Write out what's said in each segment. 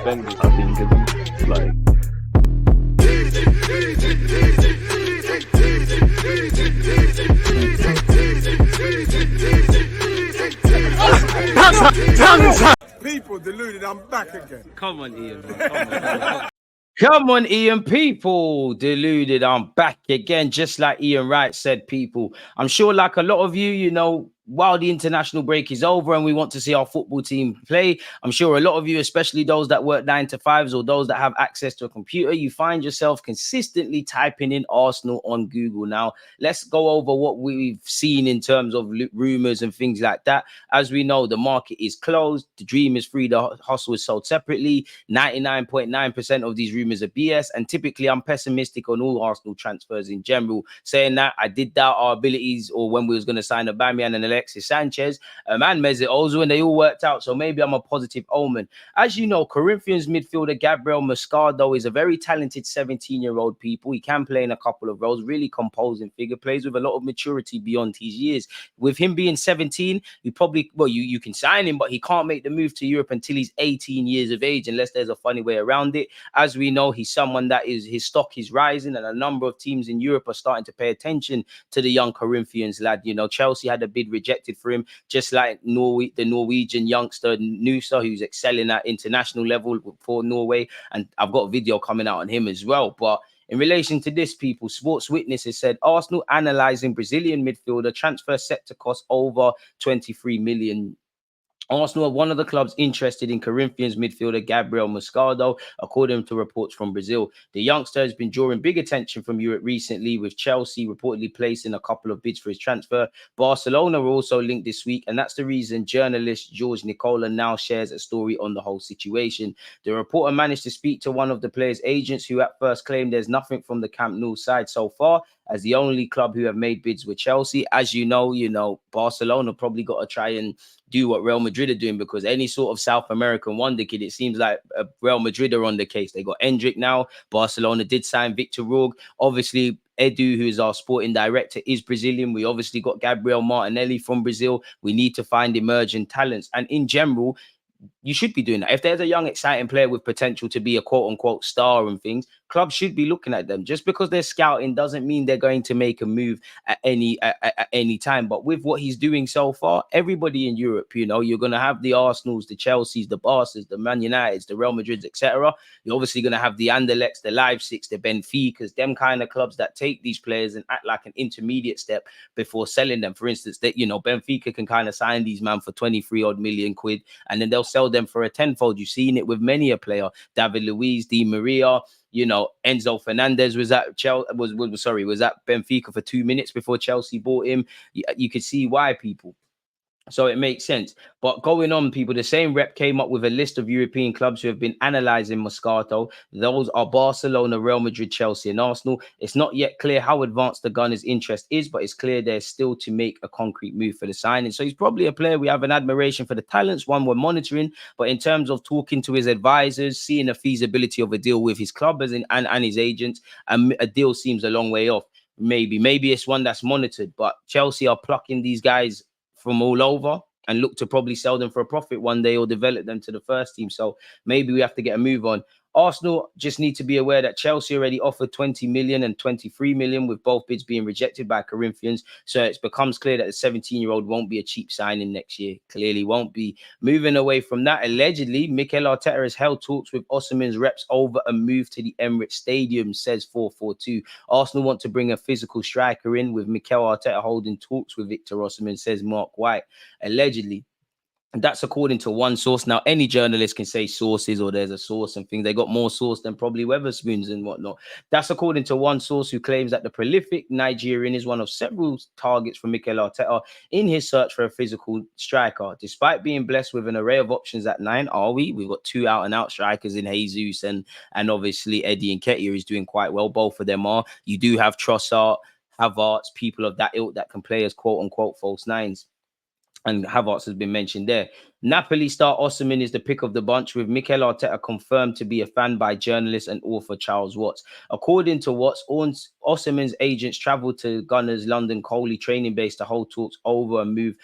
suspended, I think, isn't like. People deluded, I'm back again. Come on, Ian. Come on, Ian. People deluded. I'm back again. Just like Ian Wright said, people. I'm sure, like a lot of you, while the international break is over and we want to see our football team play, I'm sure a lot of you, especially those that work 9 to 5s or those that have access to a computer, you find yourself consistently typing in Arsenal on Google. Now, let's go over what we've seen in terms of rumors and things like that. As we know, the market is closed. The dream is free. The hustle is sold separately. 99.9% of these rumors are BS. And typically, I'm pessimistic on all Arsenal transfers in general. Saying that, I did doubt our abilities, or when we was going to sign Aubameyang and Alexis Sanchez and Mesut Ozil, and they all worked out. So maybe I'm a positive omen. As you know, Corinthians midfielder Gabriel Moscardo is a very talented 17-year-old people. He can play in a couple of roles, really composing figure, plays with a lot of maturity beyond his years. With him being 17, you probably, you can sign him, but he can't make the move to Europe until he's 18 years of age, unless there's a funny way around it. As we know, he's someone that his stock is rising, and a number of teams in Europe are starting to pay attention to the young Corinthians lad. Chelsea had a bid rejected for him, just like the Norwegian youngster Nusa, who's excelling at international level for Norway. And I've got a video coming out on him as well. But in relation to this, people, Sports Witness has said Arsenal analysing Brazilian midfielder transfer set to cost over 23 million. Arsenal are one of the clubs interested in Corinthians midfielder Gabriel Moscardo, according to reports from Brazil. The youngster has been drawing big attention from Europe recently, with Chelsea reportedly placing a couple of bids for his transfer. Barcelona were also linked this week, and that's the reason journalist George Nicola now shares a story on the whole situation. The reporter managed to speak to one of the player's agents, who at first claimed there's nothing from the Camp Nou side so far, as the only club who have made bids with Chelsea. As you know, Barcelona probably got to try and do what Real Madrid are doing, because any sort of South American wonder kid, it seems like Real Madrid are on the case. They got Endrick now. Barcelona did sign Victor Osimhen. Obviously, Edu, who is our sporting director, is Brazilian. We obviously got Gabriel Martinelli from Brazil. We need to find emerging talents. And in general, you should be doing that. If there's a young, exciting player with potential to be a quote-unquote star and things, clubs should be looking at them. Just because they're scouting doesn't mean they're going to make a move at any time. But with what he's doing so far, everybody in Europe, you're going to have the Arsenals, the Chelseas, the Barças, the Man Uniteds, the Real Madrids, etc. You're obviously going to have the Anderlechts, the Leipzigs, the Benficas, them kind of clubs that take these players and act like an intermediate step before selling them. For instance, that Benfica can kind of sign these man for 23 odd million quid, and then they'll sell them for a tenfold. You've seen it with many a player, David Luiz, Di Maria. Enzo Fernandez was at Benfica for 2 minutes before Chelsea bought him. You could see why, people. So it makes sense. But going on, people, the same rep came up with a list of European clubs who have been analysing Moscardo. Those are Barcelona, Real Madrid, Chelsea and Arsenal. It's not yet clear how advanced the Gunners' interest is, but it's clear they're still to make a concrete move for the signing. So he's probably a player we have an admiration for the talents, one we're monitoring. But in terms of talking to his advisors, seeing the feasibility of a deal with his club and his agents, a deal seems a long way off. Maybe it's one that's monitored, but Chelsea are plucking these guys from all over and look to probably sell them for a profit one day or develop them to the first team. So maybe we have to get a move on. Arsenal just need to be aware that Chelsea already offered 20 million and 23 million, with both bids being rejected by Corinthians. So it becomes clear that the 17-year-old won't be a cheap signing next year. Clearly won't be. Moving away from that, allegedly, Mikel Arteta has held talks with Osimhen's reps over a move to the Emirates Stadium, says 442. Arsenal want to bring a physical striker in, with Mikel Arteta holding talks with Victor Osimhen, says Mark White. Allegedly. That's according to one source. Now, any journalist can say sources or there's a source and things. They got more source than probably Weatherspoons and whatnot. That's according to one source who claims that the prolific Nigerian is one of several targets for Mikel Arteta in his search for a physical striker. Despite being blessed with an array of options at 9, we've got 2 out-and-out strikers in Jesus and obviously Eddie Nketiah is doing quite well. Both of them are. You do have Trossard, Havertz, people of that ilk that can play as quote-unquote false nines. And Havertz has been mentioned there. Napoli star Osimhen is the pick of the bunch, with Mikel Arteta confirmed to be a fan by journalist and author Charles Watts. According to Watts, Osimhen's agents travelled to Gunner's London Coley training base to hold talks over a move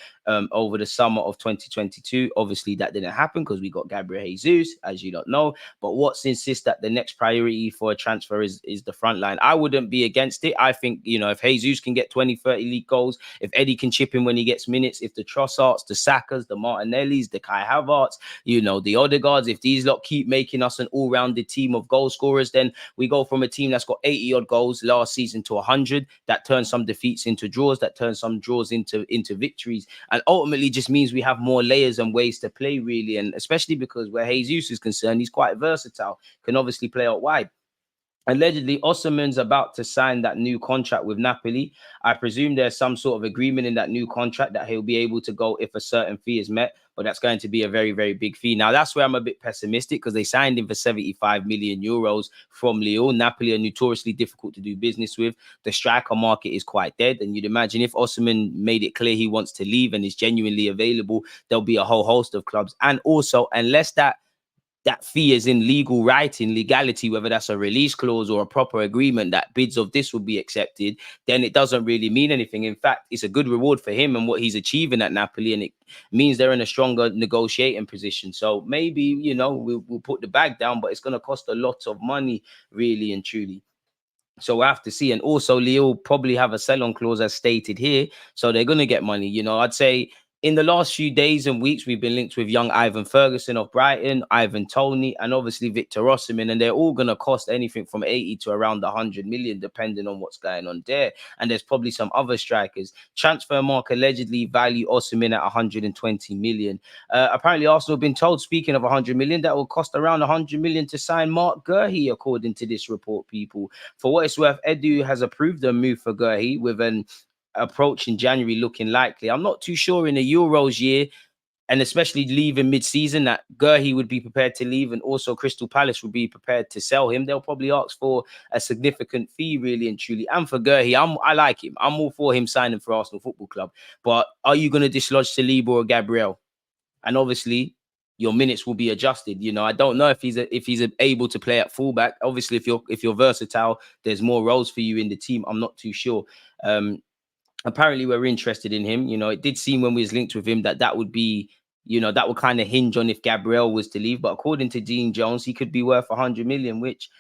over the summer of 2022. Obviously, that didn't happen because we got Gabriel Jesus, as you don't know. But what's insist that the next priority for a transfer is the front line. I wouldn't be against it. I think, you know, if Jesus can get 20, 30 league goals, if Eddie can chip in when he gets minutes, if the Trossards, the Sakas, the Martinellis, the Kai Havertz, you know, the Odegaards, if these lot keep making us an all-rounded team of goal scorers, then we go from a team that's got 80 odd goals last season to 100. That turns some defeats into draws, that turns some draws into victories, and ultimately just means we have more layers and ways to play, really. And especially because where Jesus is concerned, he's quite versatile, can obviously play out wide. Allegedly, Osimhen's about to sign that new contract with Napoli. I presume there's some sort of agreement in that new contract that he'll be able to go if a certain fee is met, but that's going to be a very, very big fee. Now, that's where I'm a bit pessimistic because they signed him for 75 million euros from Lyon. Napoli are notoriously difficult to do business with. The striker market is quite dead, and you'd imagine if Osimhen made it clear he wants to leave and is genuinely available, there'll be a whole host of clubs. And also, unless that fee is in legal writing, legality, whether that's a release clause or a proper agreement that bids of this will be accepted, then it doesn't really mean anything. In fact, it's a good reward for him and what he's achieving at Napoli, and it means they're in a stronger negotiating position. So maybe, you know, we'll put the bag down, but it's going to cost a lot of money, really and truly. So we'll have to see. And also, Leo probably have a sell-on clause as stated here. So they're going to get money. You know, I'd say in the last few days and weeks, we've been linked with young Ivan Ferguson of Brighton, Ivan Toney, and obviously Victor Osimhen. And they're all going to cost anything from 80 to around 100 million, depending on what's going on there. And there's probably some other strikers. Transfermarkt allegedly value Osimhen at 120 million. Apparently, Arsenal have been told, speaking of 100 million, that will cost around 100 million to sign Mark Guehi, according to this report, people. For what it's worth, Edu has approved the move for Guehi with an approach in January looking likely. I'm not too sure in the Euros year, and especially leaving mid-season, that Guehi would be prepared to leave, and also Crystal Palace would be prepared to sell him. They'll probably ask for a significant fee, really and truly. And for Guehi, I like him. I'm all for him signing for Arsenal Football Club. But are you going to dislodge Saliba or Gabriel? And obviously, your minutes will be adjusted. You know, I don't know if he's able to play at fullback. Obviously, if you're versatile, there's more roles for you in the team. I'm not too sure. Apparently, we're interested in him. You know, it did seem when we was linked with him that would be, you know, that would kind of hinge on if Gabriel was to leave. But according to Dean Jones, he could be worth 100 million, which,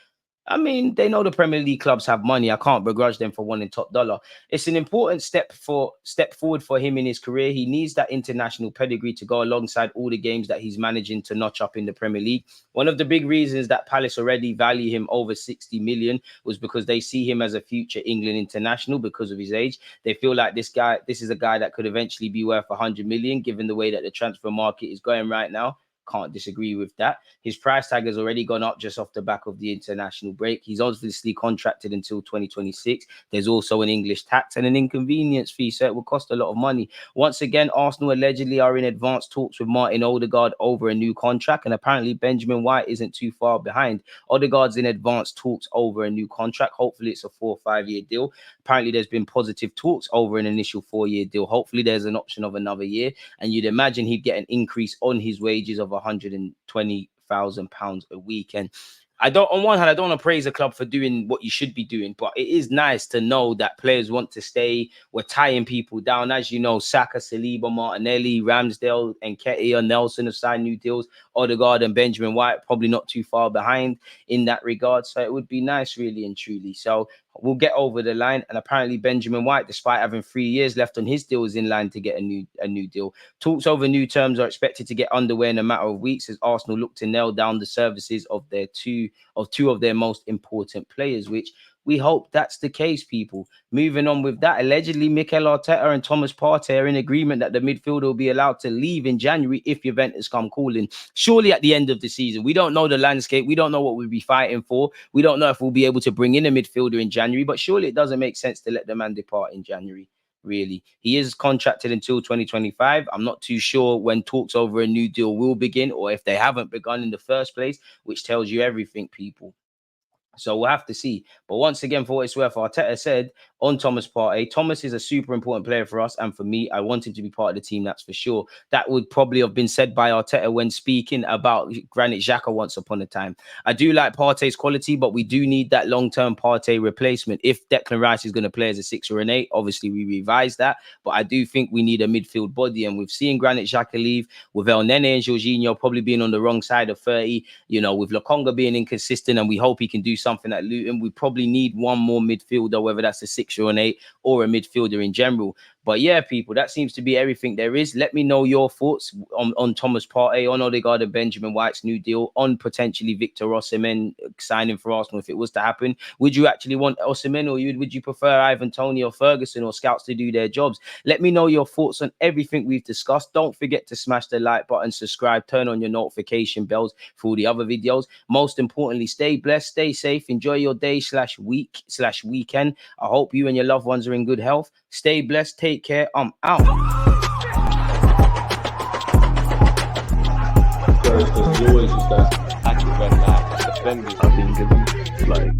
I mean, they know the Premier League clubs have money. I can't begrudge them for wanting top dollar. It's an important step forward for him in his career. He needs that international pedigree to go alongside all the games that he's managing to notch up in the Premier League. One of the big reasons that Palace already value him over 60 million was because they see him as a future England international because of his age. They feel like this is a guy that could eventually be worth 100 million, given the way that the transfer market is going right now. Can't disagree with that. His price tag has already gone up just off the back of the international break. He's obviously contracted until 2026. There's also an English tax and an inconvenience fee, so it will cost a lot of money. Once again, Arsenal allegedly are in advanced talks with Martin Odegaard over a new contract, and apparently Benjamin White isn't too far behind. Odegaard's in advanced talks over a new contract. Hopefully it's a 4 or 5 year deal. Apparently there's been positive talks over an initial 4-year deal. Hopefully there's an option of another year, and you'd imagine he'd get an increase on his wages of £120,000 a week. And on one hand, I don't want to praise a club for doing what you should be doing, but it is nice to know that players want to stay. We're tying people down. As you know, Saka, Saliba, Martinelli, Ramsdale, and Nketiah, Nelson have signed new deals. Odegaard and Benjamin White probably not too far behind in that regard. So it would be nice, really and truly. So we'll get over the line. And apparently Benjamin White, despite having 3 years left on his deal, is in line to get a new deal. Talks over new terms are expected to get underway in a matter of weeks as Arsenal look to nail down the services of two of their most important players, which we hope that's the case, people. Moving on with that, allegedly Mikel Arteta and Thomas Partey are in agreement that the midfielder will be allowed to leave in January if Juventus come calling. Surely at the end of the season. We don't know the landscape. We don't know what we'll be fighting for. We don't know if we'll be able to bring in a midfielder in January, but surely it doesn't make sense to let the man depart in January. Really, he is contracted until 2025. I'm not too sure when talks over a new deal will begin or if they haven't begun in the first place, which tells you everything, people. So we'll have to see. But once again, for what it's worth, Arteta said, on Thomas Partey. Thomas is a super important player for us, and for me, I want him to be part of the team, that's for sure. That would probably have been said by Arteta when speaking about Granit Xhaka once upon a time. I do like Partey's quality, but we do need that long-term Partey replacement. If Declan Rice is going to play as a 6 or an 8, obviously we revise that, but I do think we need a midfield body, and we've seen Granit Xhaka leave, with El Nene and Jorginho probably being on the wrong side of 30, you know, with Lokonga being inconsistent, and we hope he can do something at Luton. We probably need one more midfielder, whether that's a 6 or an 8 or a midfielder in general. But yeah, people, that seems to be everything there is. Let me know your thoughts on Thomas Partey, on Odegaard and Benjamin White's new deal, on potentially Victor Osimhen signing for Arsenal if it was to happen. Would you actually want Osimhen, or would you prefer Ivan Toney or Ferguson or scouts to do their jobs? Let me know your thoughts on everything we've discussed. Don't forget to smash the like button, subscribe, turn on your notification bells for all the other videos. Most importantly, stay blessed, stay safe, enjoy your day/week/weekend. I hope you and your loved ones are in good health. Stay blessed, take care. I'm out. Because you always use that active red light defenders. I think it's like